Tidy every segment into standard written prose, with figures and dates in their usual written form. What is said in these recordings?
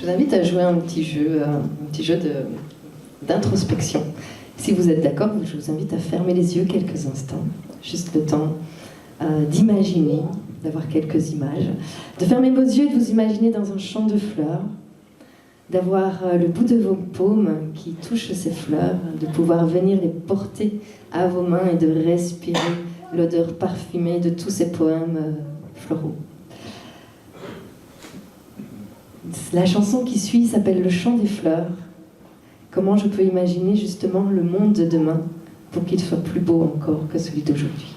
Je vous invite à jouer un petit jeu d'introspection. Si vous êtes d'accord, je vous invite à fermer les yeux quelques instants, juste le temps d'imaginer, d'avoir quelques images, de fermer vos yeux et de vous imaginer dans un champ de fleurs, d'avoir le bout de vos paumes qui touchent ces fleurs, de pouvoir venir les porter à vos mains et de respirer l'odeur parfumée de tous ces poèmes floraux. La chanson qui suit s'appelle Le chant des fleurs. Comment je peux imaginer justement le monde de demain pour qu'il soit plus beau encore que celui d'aujourd'hui.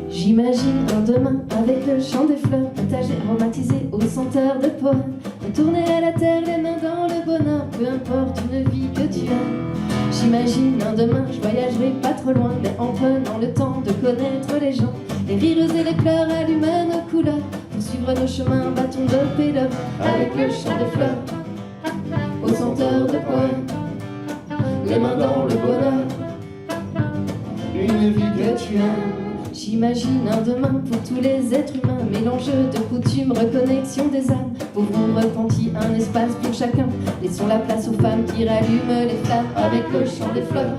J'imagine un demain avec le chant des fleurs, partagé, aromatisé aux senteurs de poèmes. Retourner à la terre, les mains dans le bonheur, peu importe une vie que tu as. J'imagine un demain, je voyagerai pas trop loin, mais en prenant le temps de connaître les gens. Les rires et les pleurs allument nos couleurs, pour suivre nos chemins, bâtons de pèlerin. Avec le chant des fleurs, aux senteurs de poèmes, les mains dans le bonheur, une vie que tu aimes. J'imagine un demain pour tous les êtres humains, mélange de coutumes, reconnexion des âmes. Pauvre repenti, un espace pour chacun. Laissons la place aux femmes qui rallument les flammes. Avec le chant des fleurs,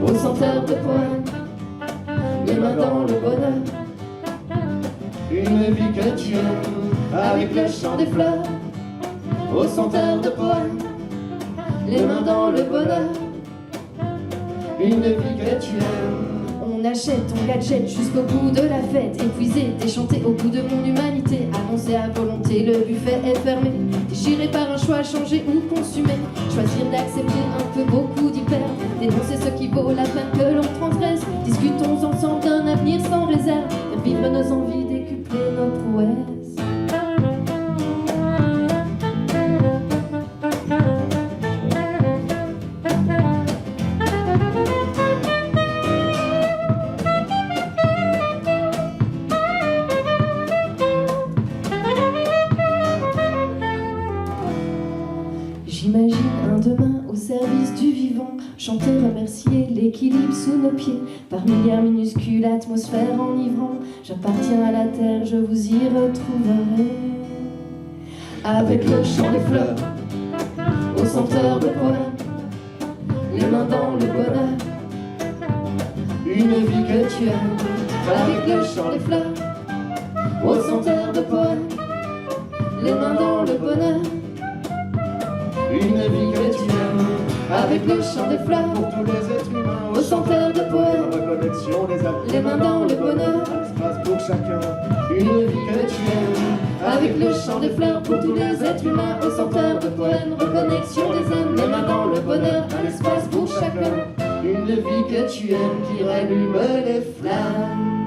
aux senteurs de poèmes, les mains dans le bonheur, une vie que tu aimes. Avec le chant des fleurs, aux senteurs de poèmes, les mains dans le bonheur, une vie que tu aimes. On achète ton gadget jusqu'au bout de la fête, épuisé, déchanté au bout de mon humanité, annoncé à volonté, le buffet est fermé, déchiré par un choix, changé ou consumé, choisir d'accepter un peu, beaucoup d'y perdre, dénoncer ce qui vaut la peine que l'on transgresse, discutons ensemble d'un avenir sans réserve, faire vivre nos envies, décupler nos prouesses. J'imagine un demain au service du vivant, chanter, remercier l'équilibre sous nos pieds. Par milliards minuscules, atmosphère enivrant, j'appartiens à la terre, je vous y retrouverai. Avec le chant des fleurs, aux senteurs de poèmes, les mains dans le bonheur, une vie que tu aimes. Avec le chant des fleurs, aux senteurs de poèmes, les mains dans le bonheur, une vie que tu aimes. Avec le chant des fleurs, pour tous les êtres humains, aux senteurs de poèmes, reconnexion des âmes, les mains dans le bonheur, un espace pour chacun, une vie que tu aimes. Avec le chant des fleurs, pour tous les êtres humains, aux senteurs de poèmes, reconnexion des âmes, les mains dans le bonheur, un espace pour chacun, une vie que tu aimes qui rallume les flammes.